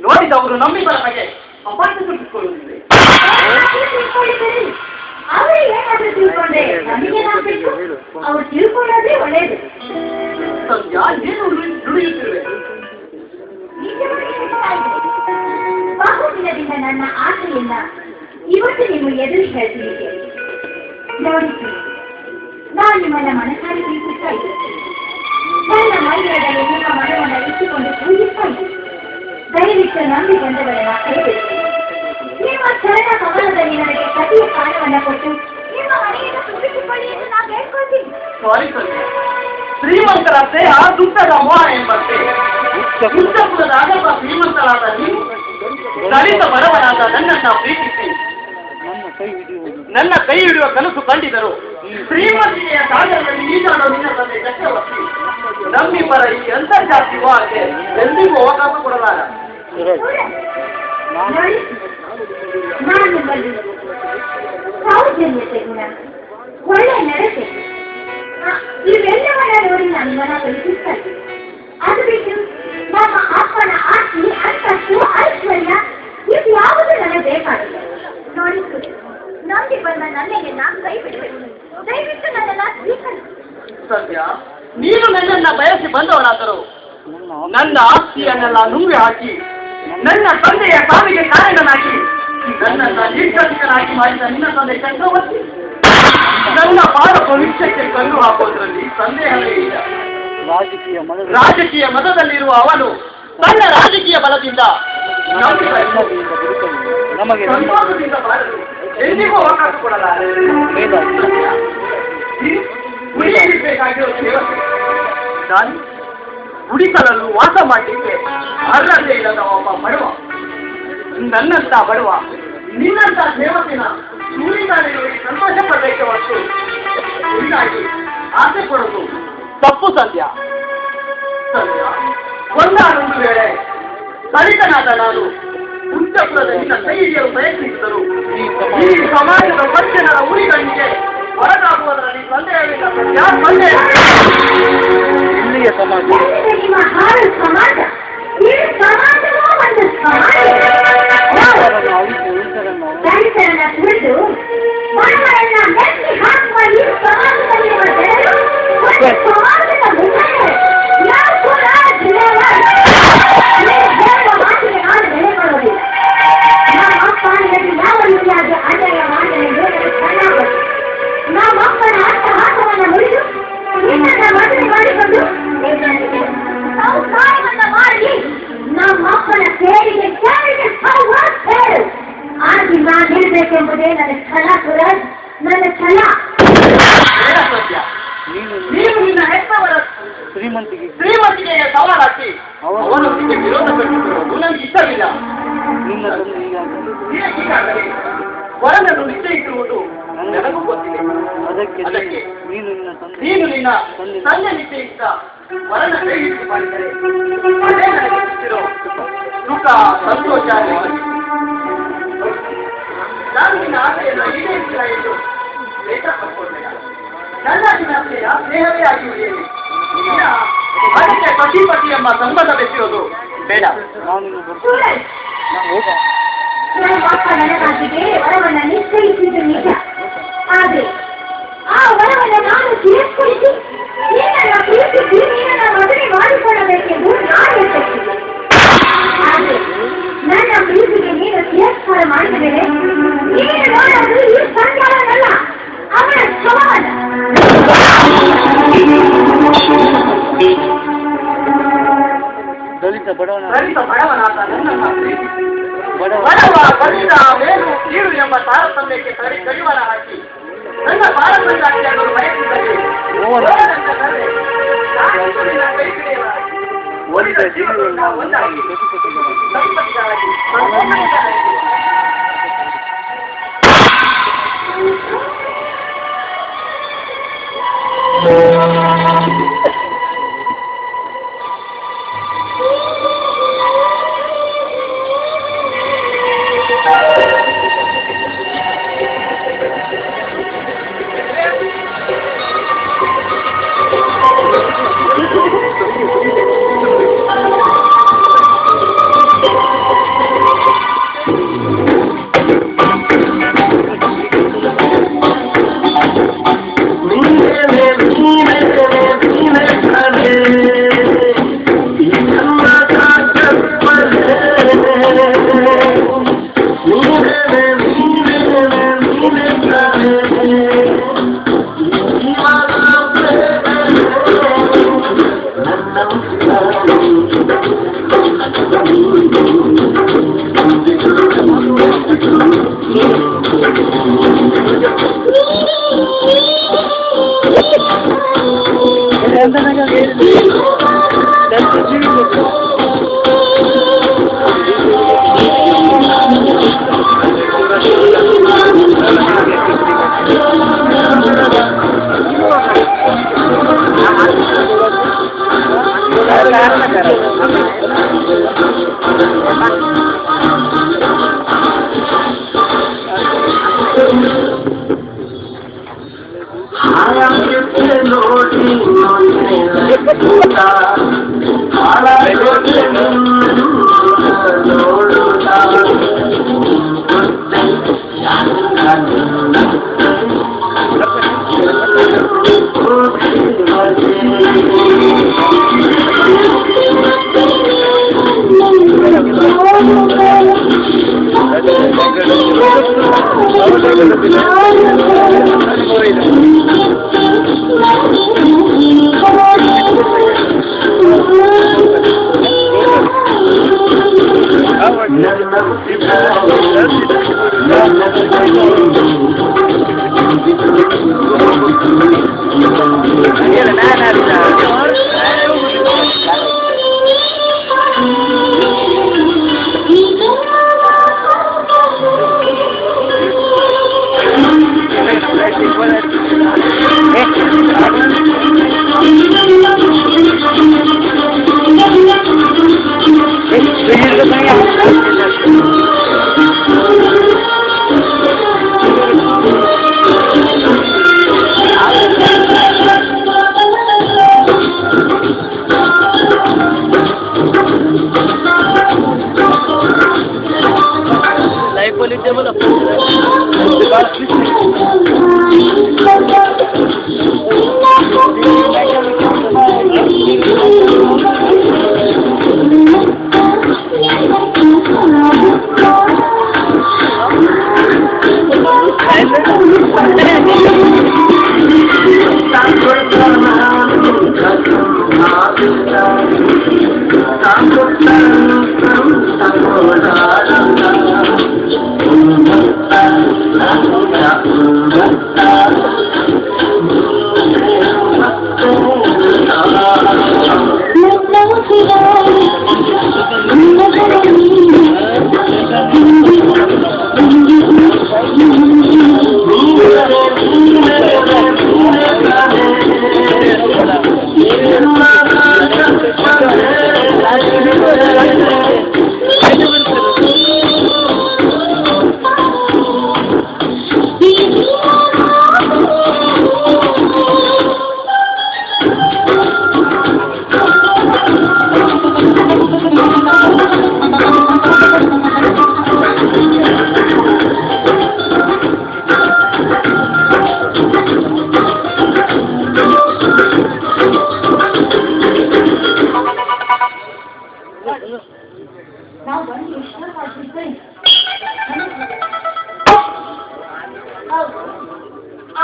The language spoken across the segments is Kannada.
ನೋಡಿದವರು ನಂಬಿದರ ಹಾಗೆ ಅಪಾರ್ಥಿಸಿಕೊಳ್ಳುತ್ತಿದೆ. ಅವ್ರು ತಿಳ್ಕೊಳ್ಳೋದೇ ಒಳ್ಳೇದು. ಸಂಧ್ಯಾ ಏನು ನುಡಿಯುತ್ತಿರುವೆ? ಬಹುದಿನದಿಂದ ನನ್ನ ಆಸೆಯಿಂದ ಇವತ್ತು ನೀವು ಎದುರು ಹೇಳ್ತೀನಿ. ನೋಡಿ, ನಾನು ನಿಮ್ಮನ್ನ ಮನಸ್ಸಾರಿ ಪ್ರೀತಿಸ್ತಾ ಇದ್ದೆ. ನನ್ನ ಮೈಯಲ್ಲಿ ನಿಮ್ಮ ಮನವನ್ನು ಇಟ್ಟುಕೊಂಡು ಪೂಜಿಸ್ತಾ ಇದ್ದೆ. ದಯವಿಟ್ಟು ನಂಬಿ ಬಂದವರನ್ನ ಕರೆಬೇಕು. ನಿಮ್ಮ ಚರಣ ಕಮಲದಲ್ಲಿ ನನಗೆ ಪ್ರತಿ ಸ್ಥಾನವನ್ನು ಕೊಟ್ಟು ನಿಮ್ಮ ಮನೆಯನ್ನು ತುಂಬಿಸಿಕೊಳ್ಳಿ ಎಂದು ನಾನು ಹೇಳ್ಕೊಳ್ತೀನಿ. ಸಾರಿ ಸಂಧ್ಯಾ, ಶ್ರೀಮಂತರ ದೇಹ ದುಃಖದ ಮೋಹ ಎಂಬಂತೆ ಉಚ್ಚಪುರದ ಅಗಪ ಶ್ರೀಮಂತರಾದ ನೀವು ದಲಿತ ಬಡವರಾದ ನನ್ನನ್ನ ಪ್ರೀತಿಸಿ ನನ್ನ ಕೈ ಹಿಡಿಯುವ ಕನಸು ಕಂಡಿದರು. ಶ್ರೀಮಂತಿಕೆಯ ಸಾಗರದಲ್ಲಿ ಈಜಾಡೋ ನಿನ್ನ ತಂದೆ ಚಕ್ರವರ್ತಿ ನಮ್ಮಿಬ್ಬರ ಈ ಅಂತರ್ಜಾತಿ ವಿವಾಹಕ್ಕೆ ಎಂದಿಗೂ ಅವಕಾಶ ಕೊಡಲಾರ. ನಾನು ಬಲ್ಲಿ ಸೌಜನ್ಯತೆ ಗುಣ, ಒಳ್ಳೆ ನಡತೆ, ಇವೆಲ್ಲವನ್ನ ನೋಡಿ ನಾನು ಮನ ಕಲಿಸುತ್ತಾ ಇದ್ದೆ. ಅದು ಬಿಟ್ಟು ನಮ್ಮ ಅಪ್ಪನ ಆಸ್ತಿ, ಅಂತಸ್ತು, ಐಶ್ವರ್ಯ ಇದು ಯಾವುದು ನನಗೆ ಬೇಕಾಗಿಲ್ಲ. ನೋಡಿ, ನಂಬಿ ಬಂದ ನನ್ನೆಗೆ ನಾನು ಕೈ ಬಿಡಬೇಕು. ದಯವಿಟ್ಟು ನನ್ನನ್ನ ಸ್ವೀಕರಿಸಿ. ಸದ್ಯ ನೀನು ನನ್ನನ್ನ ಬಯಸಿ ಬಂದವರಾದರು ನನ್ನ ಆಸ್ತಿಯನ್ನೆಲ್ಲ ನುಂಗಿ ಹಾಕಿ ನನ್ನ ತಂದೆಯ ಸಾವಿಗೆ ಕಾರಣನಾಗಿ ನನ್ನನ್ನ ನಿರ್ಗತಿಕನಾಗಿ ಮಾಡಿದ ನಿನ್ನ ತಂದೆ ಚಕ್ರವರ್ತಿ ನನ್ನ ಬಾಳ ಭವಿಷ್ಯಕ್ಕೆ ಕಲ್ಲು ಹಾಕುವುದರಲ್ಲಿ ಸಂದೇಹವೇ ಇಲ್ಲ. ರಾಜಕೀಯ ಮತದಲ್ಲಿರುವ ಅವನು ತನ್ನ ರಾಜಕೀಯ ಬಲದಿಂದ ಸಂತೋಷದಿಂದ ಬಾಳಲು ಎಂದಿಗೂ ಅವಕಾಶ ಕೊಡಲಾರೆ. ಉಳಿಯಬೇಕಾಗಿರೋ ದೇವತೆ ನಾನು ಗುಡಿಸಲಲ್ಲೂ ವಾಸ ಮಾಡಲಿಕ್ಕೆ ಅರ್ಹತೆ ಇಲ್ಲದ ಒಬ್ಬ ಬಡವ. ನನ್ನಂತ ಬಡವ ನಿನ್ನಂತ ದೇವತೆನ ಸೂರಿನಲ್ಲಿ ಸಂತೋಷ ಪಡಲಿಕ್ಕೆ ಹೊರತು ಹೀಗಾಗಿ ಆಸೆ ಕೊಡೋದು ತಪ್ಪು. ಸಂಧ್ಯಾ ಒಂದಾನೊಂದು ವೇಳೆ ದಲಿತನಾದ ನಾನು ಉಚ್ಚಪುರದ ನಿನ್ನ ಕೈ ಹಿಡಿಯಲು ಪ್ರಯತ್ನಿಸಿದರು ಈ ಸಮಾಜದ ಪಕ್ಷಗಳ ಉರಿಗಳಿಗೆ ಹೊರಗಾಗುವುದರಲ್ಲಿ ಸಂದೇಹವಿಲ್ಲ. ಸಂಧ್ಯಾ, ಇಲ್ಲಿಯ ಸಮಾಜ ನಿಮ್ಮ ಹಾಳು ಸಮಾಜ, ಈ ಸಮಾಜವೂ ಒಂದು ಸಮಾಜ. ದಲಿತರನ್ನ ಕುರಿತು ಬಡವರನ್ನ ಮೆಚ್ಚಿ ಹಾಕುವ ಈ ಸಮಾಜದಲ್ಲಿರುವ ಜನರು ಒಂದು ಸಮಾಜದ ಮುಖಂಡರು. ನಾವು ಕೂಡ ಮಾತಿಗೆ ನಾನು ಬೆಲೆ ಕೊಡುವುದಿಲ್ಲ. ನಮ್ಮ ಅಪ್ಪ ನನಗೆ ಯಾವ ರೀತಿಯಾಗಿ ಅನ್ಯಾಯ ಮಾಡಿದರೆ ಚೆನ್ನಾಗುತ್ತೆ. ನಮ್ಮ ಅಪ್ಪನ ಅಟ್ಟಹಾಸವನ್ನು ಮುರಿದು ನಿನ್ನನ್ನ ಮದುವೆ ಮಾಡಿಕೊಂಡು ಸಂಸಾರವನ್ನ ಮಾಡಿ ನಮ್ಮ ಅಪ್ಪನ ಸೇರಿಗೆ ಹೇಳು ಆಗಿ ನಾನು ಹೇಳ್ಬೇಕೆಂಬುದೇ ನನ್ನ ಛಲ. ಸುರಜ್, ನನ್ನ ಛಲ. ನೀನು ನಿನ್ನ ಹೆತ್ತವರ ಶ್ರೀಮಂತಿಗೆ ಸವಾಲಾಕಿ ಅವನೊಂದಿಗೆ ವಿರೋಧ ಪಡಿಸಿಕೊಳ್ಳುವುದು ನನಗೆ ಇಷ್ಟವಿಲ್ಲ. ವರನನ್ನು ನಿಶ್ಚಯಿಸುವುದು ನನಗೂ ಗೊತ್ತಿದೆ. ಅದಕ್ಕೆ ನೀನು ನಿನ್ನ ತಂದೆ ನಿಶ್ಚಯಿಸಿದ ವರನ ಕೈ ಹಿಡಿದು ಮಾಡಿದರೆ ಅದೇ ನನಗೆ ಸಿಕ್ಕಿರೋ ಸುಖ, ಸಂತೋಷ. ನಾನು ನಿನ್ನ ಆಸೆಯನ್ನು ಈಡೇರಿಸಿಲ್ಲ ಎಂದು ಬೇಟ ಪಡ್ಕೊಳ್ಬೇಡ. ನನ್ನ ಆಸೆಯ ಸ್ನೇಹವೇ ಆಗಿ ಉಳಿಯಲಿ. ಅದಕ್ಕೆ ಪತಿ ಎಂಬ ಸಂಬಂಧ ಬೆಸೆಯೋದು ಬೇಡ. ನಮ್ಮ ಅಪ್ಪ ನನಗಾಗಿಗೆ ವರವನ್ನು ನಿಶ್ಚಯಿಸಿದ್ದು ನಿಜ. ಆದರೆ ಆ ವರವನ್ನು ನಾನು ತಿರಸ್ಕರಿಸಿ ನಿನ್ನನ್ನ ಪ್ರೀತಿಸಿ ನಿನ್ನನ್ನ ಮದುವೆ ಮಾಡಿಕೊಳ್ಳಬೇಕೆಂದು ನಾನು ಯೋಚಿಸಿದೆ. ಆದರೆ ನನ್ನ ಪ್ರೀತಿಗೆ ನೀನು ತಿರಸ್ಕಾರ ಮಾಡಿದ ಮೇಲೆ ನೀನು ನೋಡೋದು ಈ ಸಂಧ್ಯಾವನ್ನಲ್ಲ, ಅವನ ಸ್ವಭಾವನ. ದಲಿತ ಬಡವನಾದ ನನ್ನನ್ನ ಪ್ರೀತಿಸಿ ಬಡವ ಬಲಿತ ಮೇಲು ಕೀಳು ಎಂಬ ತಾರತಮ್ಯಕ್ಕೆ ಕಡಿವಾಣ ಹಾಕಿ ನನ್ನ ಪಾರಪರ್ಯವನ್ನು ಬಯಸಿದಲ್ಲಿ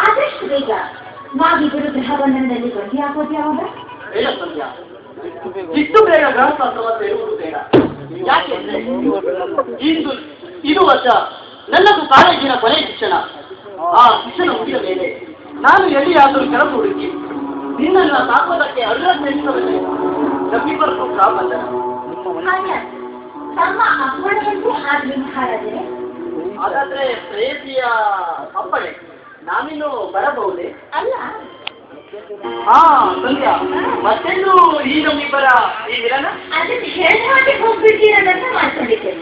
ಆದಷ್ಟು ಬೇಗ ನಾವಿಬ್ಬರು ಗೃಹಬಂಧನದಲ್ಲಿ ಬಂದಿಯಾಗೋದು ಯಾವಾಗ? ಬೇಡ ಸಂಧ್ಯಾ, ಇಷ್ಟು ಬೇಗ ಗೃಹಸ್ಥಾಶ್ರಮ ಸೇರುವುದು ಬೇಡ. ಯಾಕೆಂದ್ರೆ ಇದು ವರ್ಷ ನನ್ನದು ಕಾಲೇಜಿನ ಕೊನೆ ಶಿಕ್ಷಣ. ಆ ಶಿಕ್ಷಣ ಮುಗಿದ ಮೇಲೆ ನಾನು ಎಲ್ಲಿಯಾದರೂ ಕೆಲಸ ಹುಡುಕಿ ನಿನ್ನನ್ನು ಸಾಕೋದಕ್ಕೆ ಅರ್ಹತೆ ನಮ್ಮಿಬ್ಬರು ಬಂಧನ. ತಮ್ಮ ಅಪ್ಪಣೆಯಂತೆ ಆಗಲಿ ಮಹಾರಾಜರೇ. ಹಾಗಾದ್ರೆ ಪ್ರೇಯಸಿಯ ಅಪ್ಪಣೆ ನಾವಿನ್ನು ಬರಬಹುದೇ? ಅಲ್ಲ, ಹಾ ಸಂಧ್ಯಾ, ಮತ್ತೆಂದು ಈ ನಮ್ಮಿಬ್ಬರ ಈ ಮಿಲನ? ಅದಕ್ಕೆ ಹೇಳಿದ ಹಾಗೆ ಹೋಗ್ಬಿಡ್ತೀರನ್ನಂತ ಮಾಡ್ಕೊಂಡಿದ್ದೆ.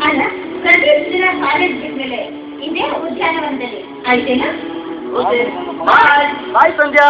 ಅಲ್ಲ, ಪ್ರತಿ ದಿನ ಕಾಲೇಜ್ ಬಿಟ್ಮೇಲೆ ಇದೇ ಉದ್ಯಾನವನದಲ್ಲಿ ಆಯ್ತೇನಾ? ಬಾಯ್ ಬಾಯ್ ಸಂಧ್ಯಾ.